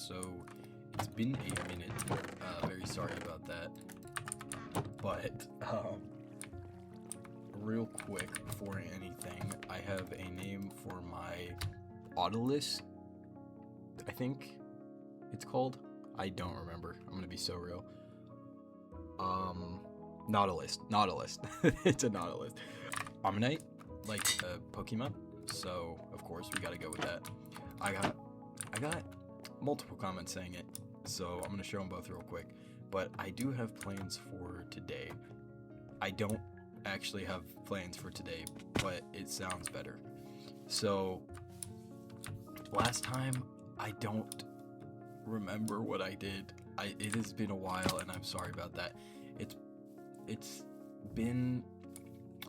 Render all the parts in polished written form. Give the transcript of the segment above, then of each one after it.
so it's been a minute. Very sorry about that. But, real quick, before anything, I have a name for my Autolus, I think it's called. I don't remember. I'm gonna be so real. Nautilus. It's a Nautilus. Omnite, like a Pokemon. So, of course, we gotta go with that. I got multiple comments saying it, so I'm gonna show them both real quick. But I do have plans for today. I don't actually have plans for today, but it sounds better. So, last time, I don't remember what I did. It has been a while, and I'm sorry about that. It's been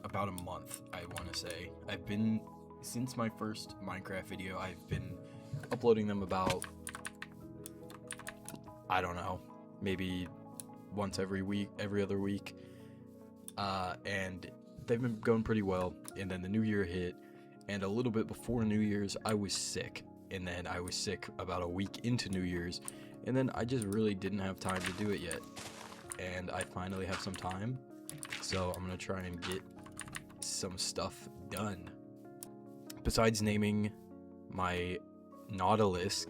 about a month, I want to say. Since my first Minecraft video, I've been uploading them about, I don't know, maybe once every other week, and they've been going pretty well. And then the new year hit, and a little bit before New Year's, I was sick, and then I was sick about a week into New Year's, and then I just really didn't have time to do it yet, and I finally have some time, so I'm gonna try and get some stuff done. Besides naming my Nautilus,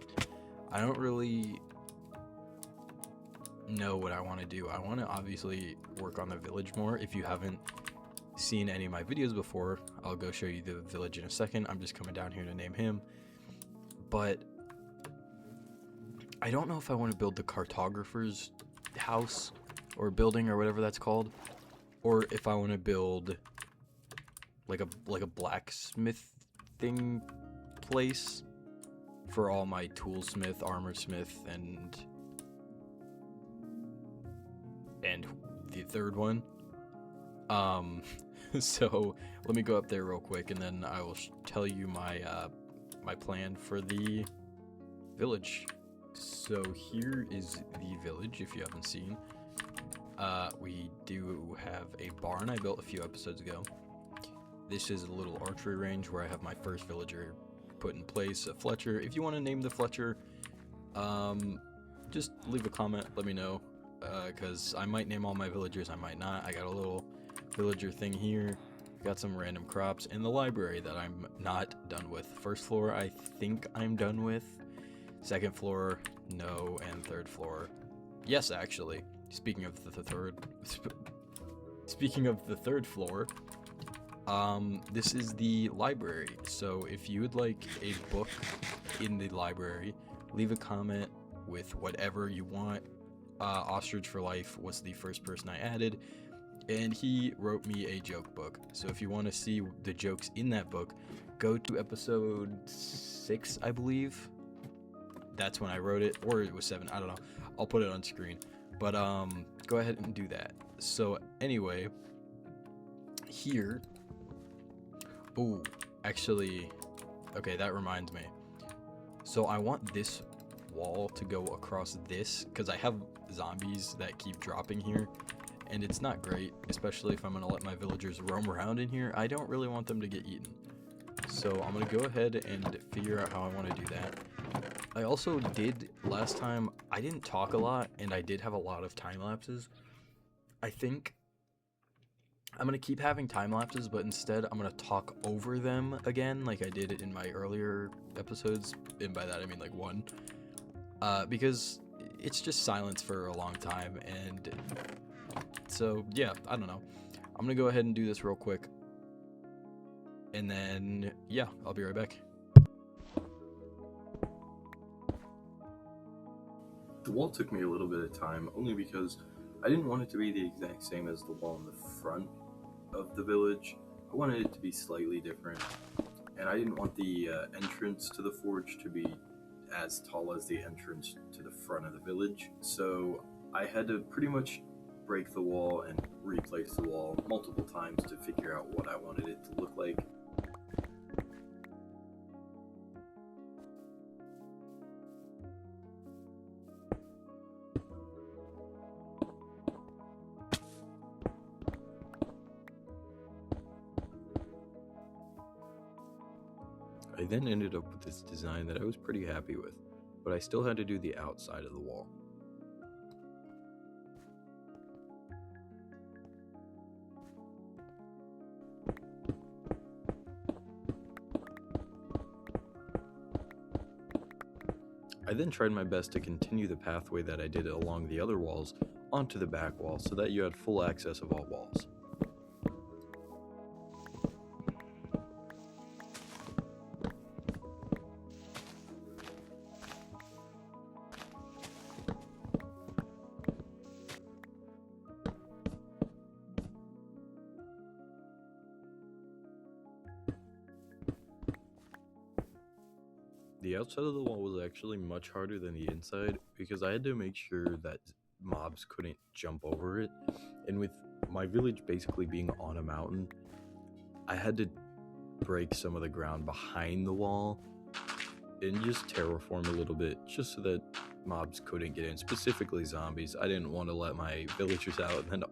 I don't really know what I want to do. I want to obviously work on the village more. If you haven't seen any of my videos before, I'll go show you the village in a second. I'm just coming down here to name him. But I don't know if I want to build the cartographer's house or building or whatever that's called, or if I want to build like a blacksmith thing place for all my toolsmith, armorsmith, and the third one. So let me go up there real quick, and then I will tell you my my plan for the village. So here is the village, if you haven't seen. We do have a barn I built a few episodes ago. This is a little archery range where I have my first villager put in place, a Fletcher. If you want to name the Fletcher, just leave a comment, let me know, because I might name all my villagers, I might not. I got a little villager thing here, got some random crops, and the library that I'm not done with. First floor, I think I'm done with. Second floor, no, and third floor, yes, actually. Speaking of the third floor, this is the library. So if you would like a book in the library, leave a comment with whatever you want. Ostrich for Life was the first person I added, and he wrote me a joke book. So if you want to see the jokes in that book, go to episode 6, I believe. That's when I wrote it, or it was 7, I don't know. I'll put it on screen. But go ahead and do that. So anyway, here. Oh, actually, okay, that reminds me. So I want this wall to go across this, because I have zombies that keep dropping here, and it's not great, especially if I'm going to let my villagers roam around in here. I don't really want them to get eaten. So I'm going to go ahead and figure out how I want to do that. I also did, last time, I didn't talk a lot, and I did have a lot of time lapses. I think I'm going to keep having time lapses, but instead I'm going to talk over them again, like I did in my earlier episodes, and by that I mean like 1. Because it's just silence for a long time, and so, yeah, I don't know. I'm going to go ahead and do this real quick, and then, yeah, I'll be right back. The wall took me a little bit of time, only because I didn't want it to be the exact same as the wall in the front of the village. I wanted it to be slightly different, and I didn't want the entrance to the forge to be as tall as the entrance to the front of the village, so I had to pretty much break the wall and replace the wall multiple times to figure out what I wanted it to look like. I then ended up with this design that I was pretty happy with. but I still had to do the outside of the wall. I then tried my best to continue the pathway that I did along the other walls onto the back wall so that you had full access of all walls. The outside of the wall was actually much harder than the inside because I had to make sure that mobs couldn't jump over it. And with my village basically being on a mountain, I had to break some of the ground behind the wall and just terraform a little bit just so that mobs couldn't get in, specifically zombies. I didn't want to let my villagers out and then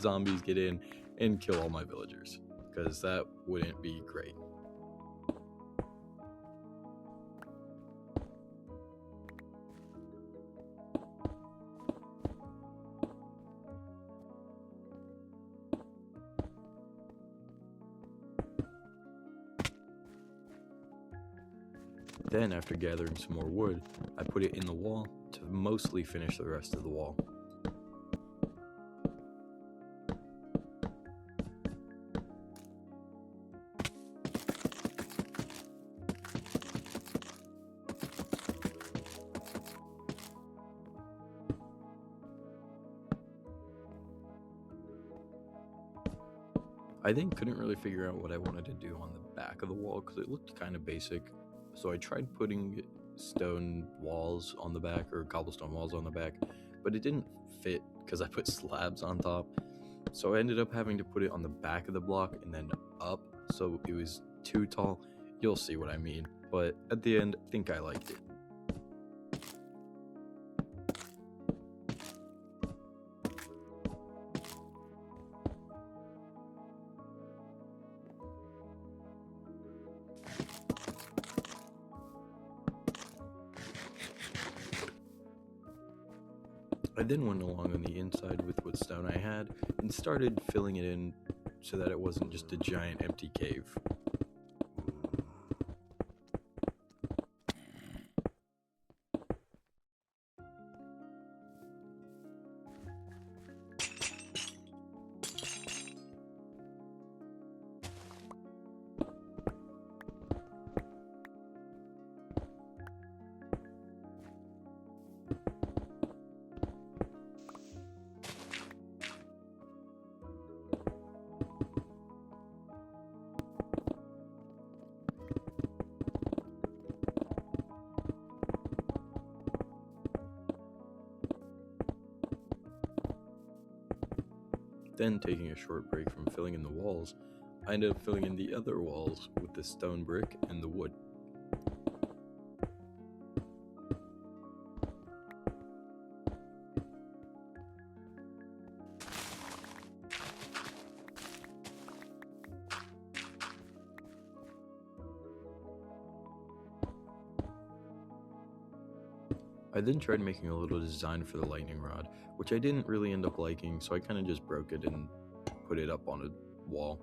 zombies get in and kill all my villagers because that wouldn't be great. Then, after gathering some more wood, I put it in the wall to mostly finish the rest of the wall. I then couldn't really figure out what I wanted to do on the back of the wall because it looked kind of basic. So I tried putting stone walls on the back or cobblestone walls on the back, but it didn't fit because I put slabs on top. So I ended up having to put it on the back of the block and then up, so it was too tall. You'll see what I mean, but at the end, I think I liked it. I then went along on the inside with what stone I had and started filling it in so that it wasn't just a giant empty cave. Then, taking a short break from filling in the walls, I ended up filling in the other walls with the stone brick and the wood. I then tried making a little design for the lightning rod, which I didn't really end up liking, so I kind of just broke it and put it up on a wall.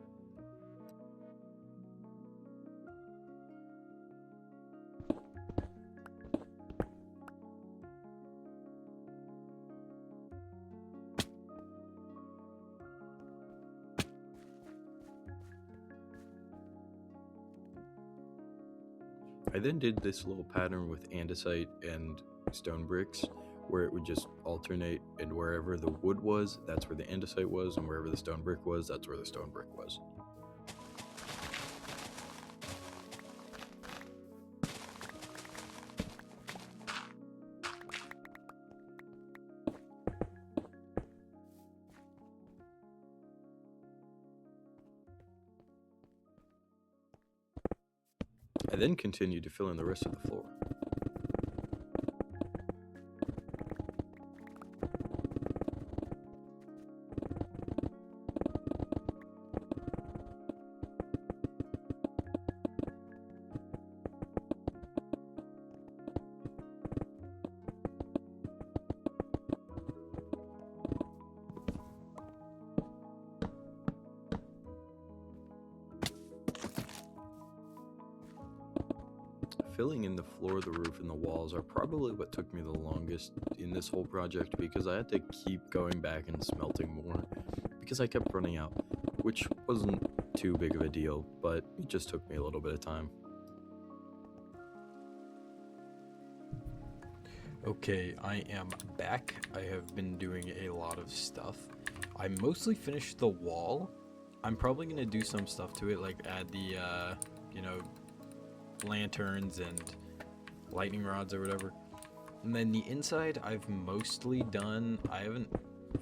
I then did this little pattern with andesite and stone bricks where it would just alternate, and wherever the wood was, that's where the andesite was, and wherever the stone brick was, that's where the stone brick was. I then continued to fill in the rest of the floor. filling in the floor, the roof, and the walls are probably what took me the longest in this whole project, because I had to keep going back and smelting more because I kept running out, which wasn't too big of a deal, but it just took me a little bit of time. Okay, I am back. I have been doing a lot of stuff. I mostly finished the wall. I'm probably gonna do some stuff to it, like add the, lanterns and lightning rods or whatever. And then the inside, I've mostly done. I haven't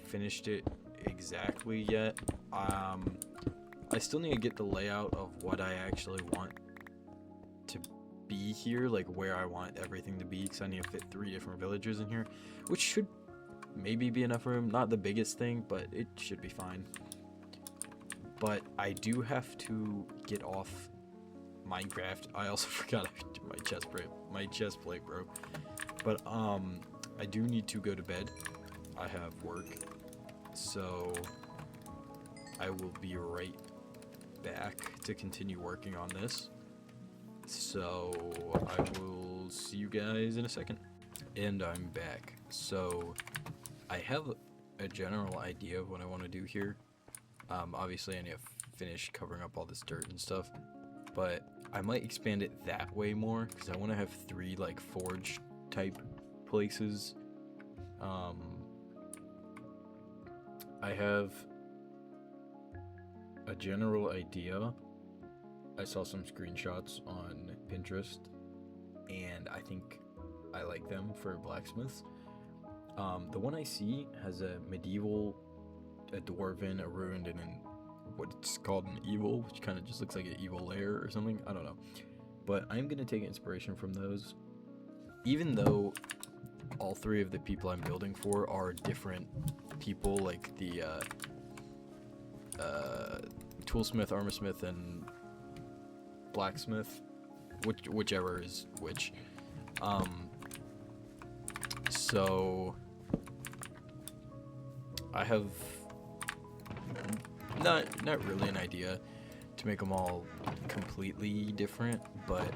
finished it exactly yet. I still need to get the layout of what I actually want to be here, like where I want everything to be, because I need to fit 3 different villagers in here, which should maybe be enough room. Not the biggest thing, but it should be fine. But I do have to get off Minecraft. I also forgot my chest plate broke. But I do need to go to bed. I have work, so I will be right back to continue working on this. So I will see you guys in a second. And I'm back. So I have a general idea of what I want to do here. Obviously I need to finish covering up all this dirt and stuff, but I might expand it that way more, because I want to have 3 like forge type places. I have a general idea. I saw some screenshots on Pinterest, and I think I like them for blacksmiths. The one I see has a medieval, a dwarven, a ruined, and what's called an evil, which kind of just looks like an evil lair or something. I don't know. But I'm going to take inspiration from those. Even though all 3 of the people I'm building for are different people, like the toolsmith, armorsmith, and blacksmith, whichever is which. So I have not really an idea to make them all completely different, but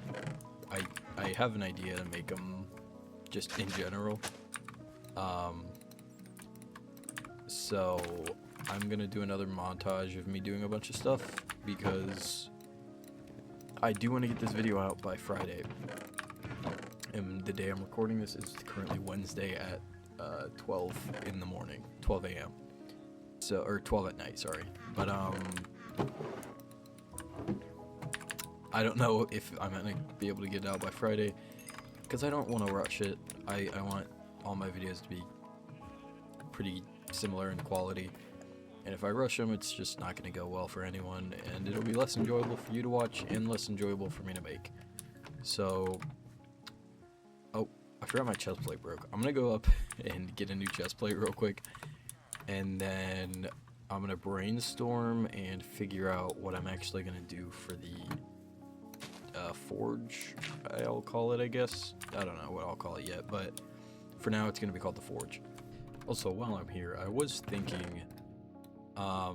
I have an idea to make them just in general. So I'm gonna do another montage of me doing a bunch of stuff, because I do want to get this video out by Friday. And the day I'm recording this is currently Wednesday at 12 in the morning, 12 a.m. So, or 12 at night, sorry. But I don't know if I'm gonna be able to get it out by Friday, because I don't want to rush it. I want all my videos to be pretty similar in quality, and if I rush them, it's just not going to go well for anyone, and it'll be less enjoyable for you to watch and less enjoyable for me to make. So, oh, I forgot my chest plate broke. I'm going to go up and get a new chest plate real quick, and then I'm going to brainstorm and figure out what I'm actually going to do for the forge, I'll call it, I guess. I don't know what I'll call it yet, but for now it's going to be called the forge. Also, while I'm here, I was thinking, I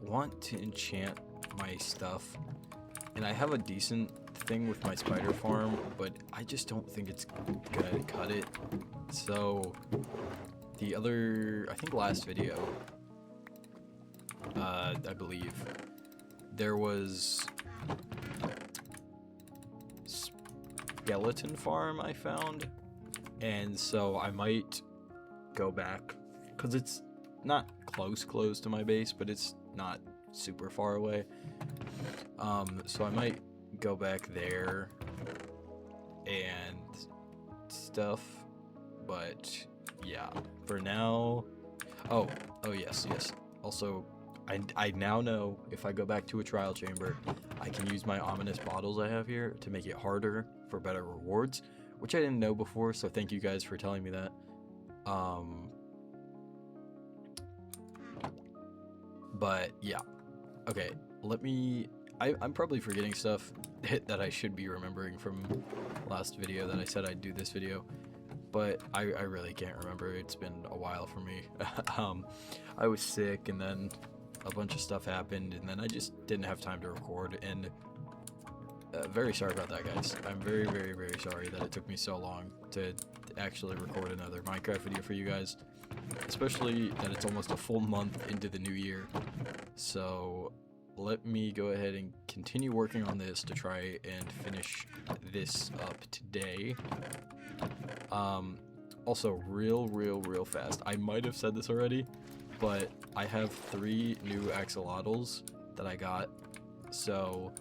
want to enchant my stuff, and I have a decent thing with my spider farm, but I just don't think it's gonna cut it. So, the other, I think last video, I believe, there was skeleton farm I found, and so I might go back, because it's not close to my base, but it's not super far away. So I might go back there and stuff, but yeah, for now. Oh yes. Also, I now know if I go back to a trial chamber, I can use my ominous bottles I have here to make it harder for better rewards, which I didn't know before, so thank you guys for telling me that. But yeah, okay, I'm probably forgetting stuff that I should be remembering from last video that I said I'd do this video, but I really can't remember. It's been a while for me. I was sick, and then a bunch of stuff happened, and then I just didn't have time to record, and very sorry about that, guys. I'm very, very, very sorry that it took me so long to actually record another Minecraft video for you guys, especially that it's almost a full month into the new year. So let me go ahead and continue working on this to try and finish this up today. Also, real fast, I might have said this already, but I have 3 new axolotls that I got, so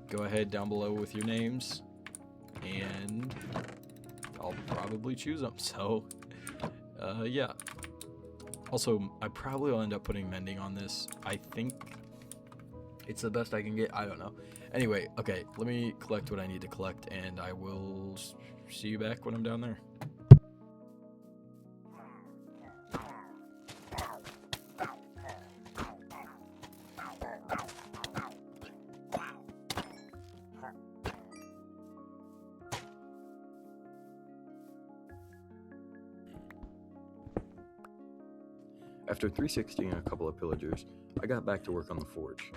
go ahead down below with your names, and I'll probably choose them, so yeah. Also, I probably will end up putting mending on this. I think it's the best I can get, I don't know. Anyway, okay, let me collect what I need to collect, and I will see you back when I'm down there. After 360ing a couple of pillagers, I got back to work on the forge.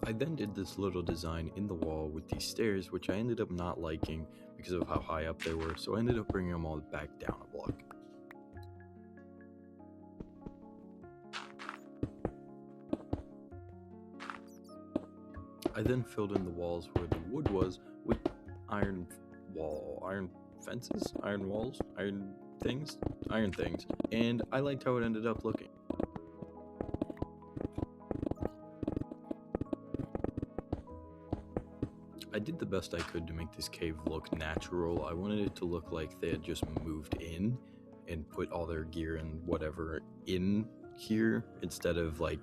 I then did this little design in the wall with these stairs, which I ended up not liking because of how high up they were, so I ended up bringing them all back down a block. I then filled in the walls where the wood was with iron fences, iron walls, iron things, and I liked how it ended up looking. I did the best I could to make this cave look natural. I wanted it to look like they had just moved in and put all their gear and whatever in here instead of like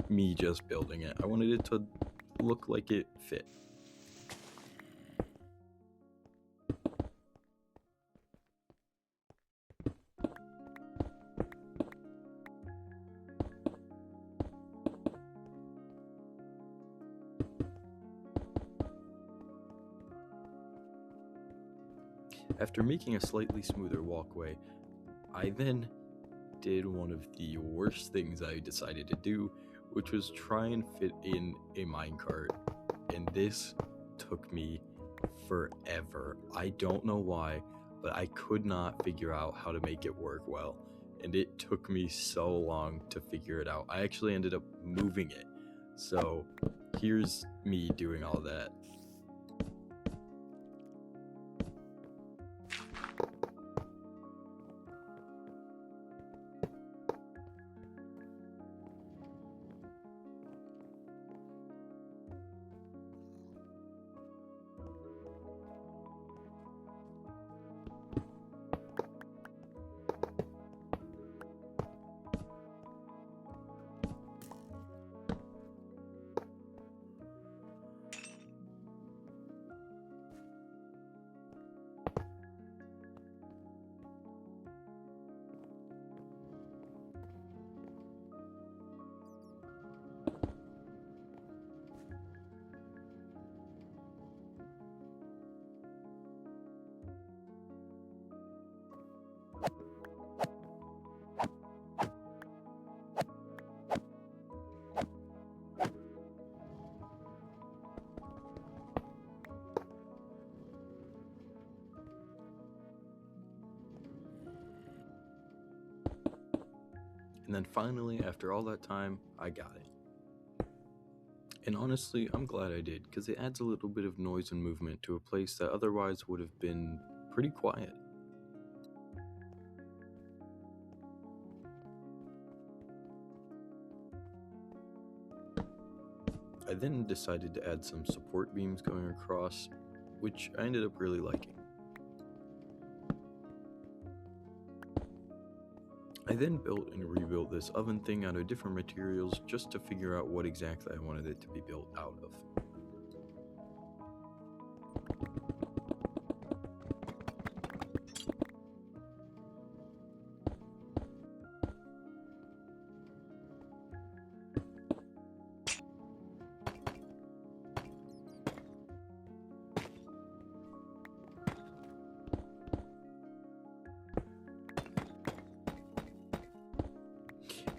me just building it. I wanted it to look like it fit. After making a slightly smoother walkway, I then did one of the worst things I decided to do, which was try and fit in a minecart, and this took me forever. I don't know why, but I could not figure out how to make it work well, and it took me so long to figure it out. I actually ended up moving it, so here's me doing all that. And then finally, after all that time, I got it. And honestly, I'm glad I did, because it adds a little bit of noise and movement to a place that otherwise would have been pretty quiet. I then decided to add some support beams going across, which I ended up really liking. I then built and rebuilt this oven thing out of different materials just to figure out what exactly I wanted it to be built out of.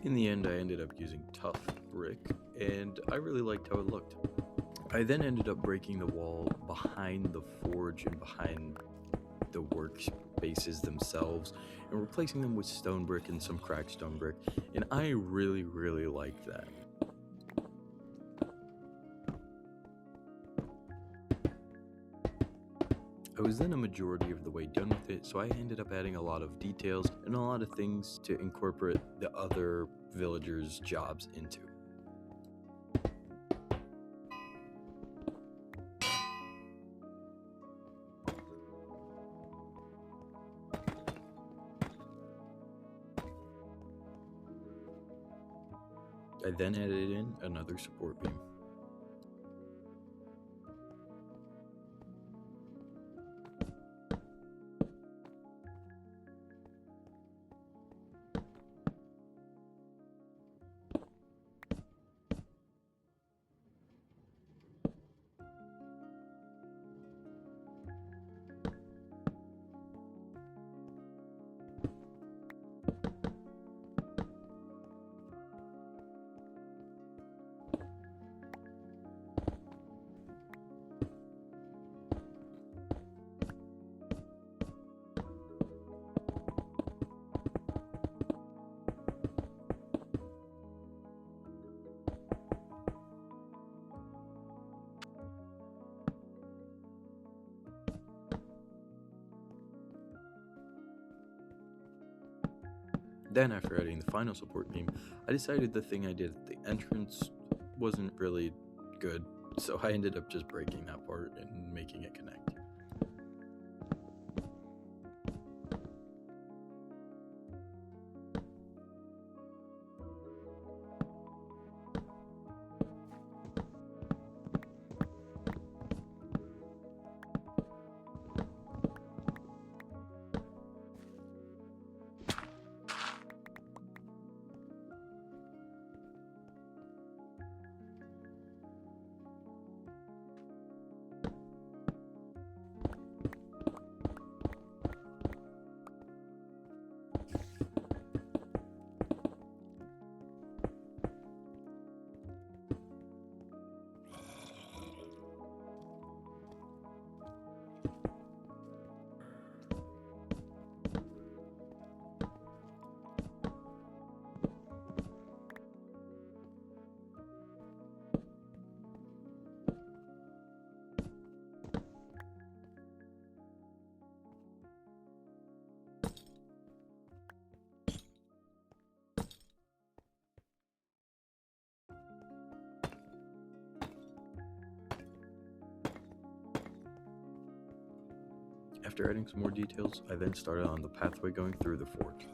In the end, I ended up using tough brick, and I really liked how it looked. I then ended up breaking the wall behind the forge and behind the workspaces themselves and replacing them with stone brick and some cracked stone brick, and I really, really liked that. I was then a majority of the way done with it, so I ended up adding a lot of details and a lot of things to incorporate the other villagers' jobs into. I then added in another support beam. Then, after adding the final support beam, I decided the thing I did at the entrance wasn't really good, so I ended up just breaking that part and making it connect. After adding some more details, I then started on the pathway going through the forge.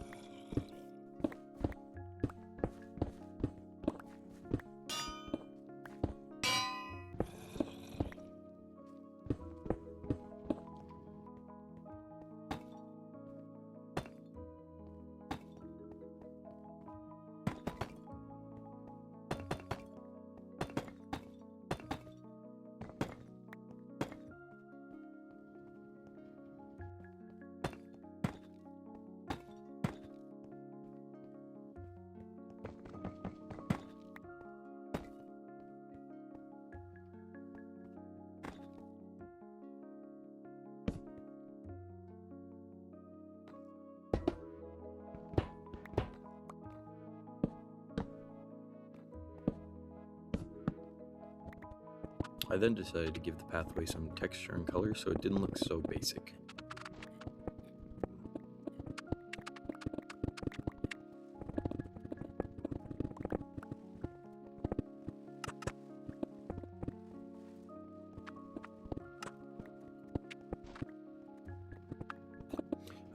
I then decided to give the pathway some texture and color so it didn't look so basic.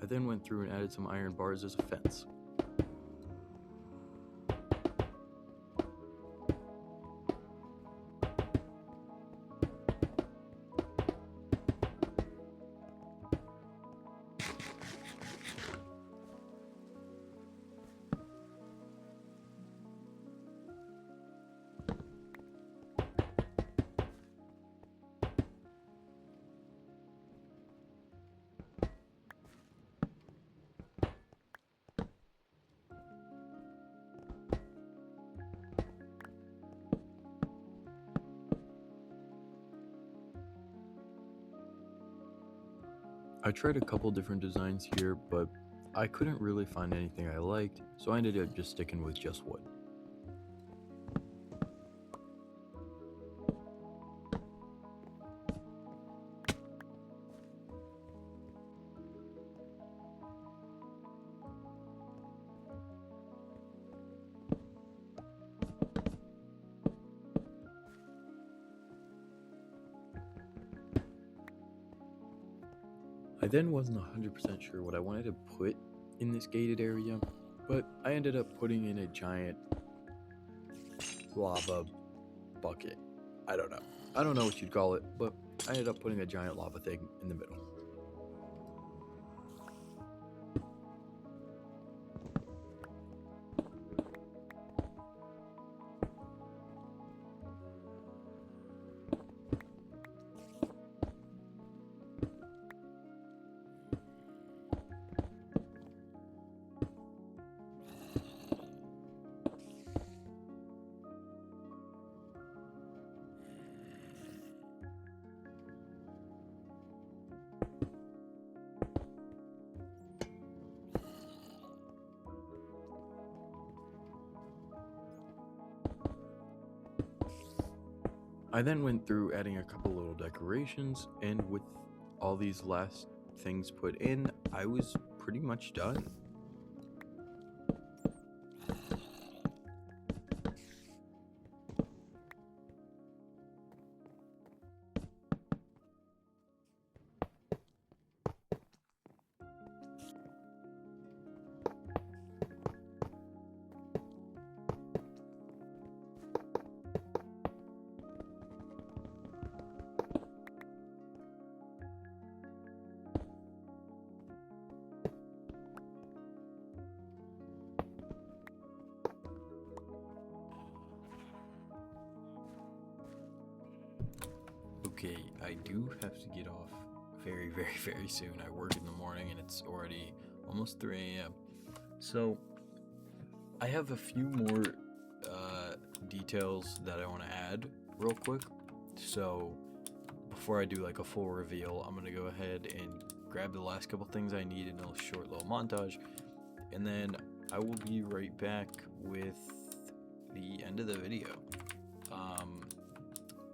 I then went through and added some iron bars as a fence. I tried a couple different designs here, but I couldn't really find anything I liked, so I ended up just sticking with just wood. I then wasn't 100% sure what I wanted to put in this gated area, but I ended up putting in a giant lava bucket. I don't know what you'd call it, but I ended up putting a giant lava thing in the middle. I then went through adding a couple little decorations, and with all these last things put in, I was pretty much done. Okay, I do have to get off very, very, very soon. I work in the morning and it's already almost 3 a.m. So, I have a few more details that I want to add real quick. So, before I do like a full reveal, I'm going to go ahead and grab the last couple things I need in a short little montage. And then I will be right back with the end of the video.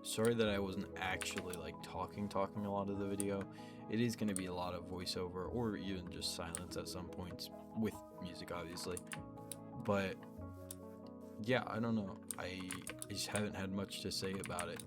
Sorry that I wasn't actually like talking a lot of the video. It is going to be a lot of voiceover or even just silence at some points with music, obviously. But yeah, I don't know. I just haven't had much to say about it.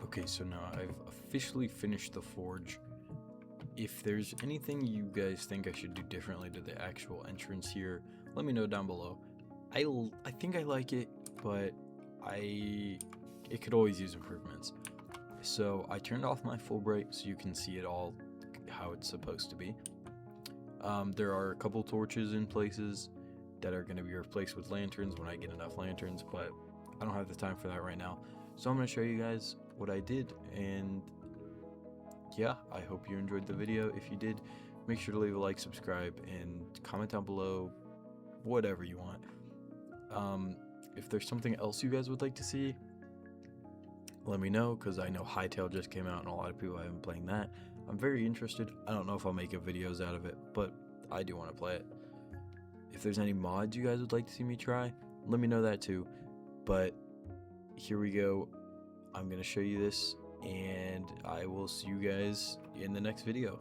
Okay, so now I've officially finished the forge. If there's anything you guys think I should do differently to the actual entrance here, let me know down below. I think I like it, but it could always use improvements. So I turned off my full bright so you can see it all how it's supposed to be. There are a couple torches in places that are going to be replaced with lanterns when I get enough lanterns, but I don't have the time for that right now. So I'm going to show you guys what I did, and yeah, I hope you enjoyed the video. If you did, make sure to leave a like, subscribe, and comment down below whatever you want. If there's something else you guys would like to see, let me know, because I know Hytale just came out and a lot of people have been playing that. I'm very interested. I don't know if I'll make videos out of it, but I do want to play it. If there's any mods you guys would like to see me try, let me know that too. But here we go. I'm going to show you this, and I will see you guys in the next video.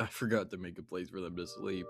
I forgot to make a place for them to sleep.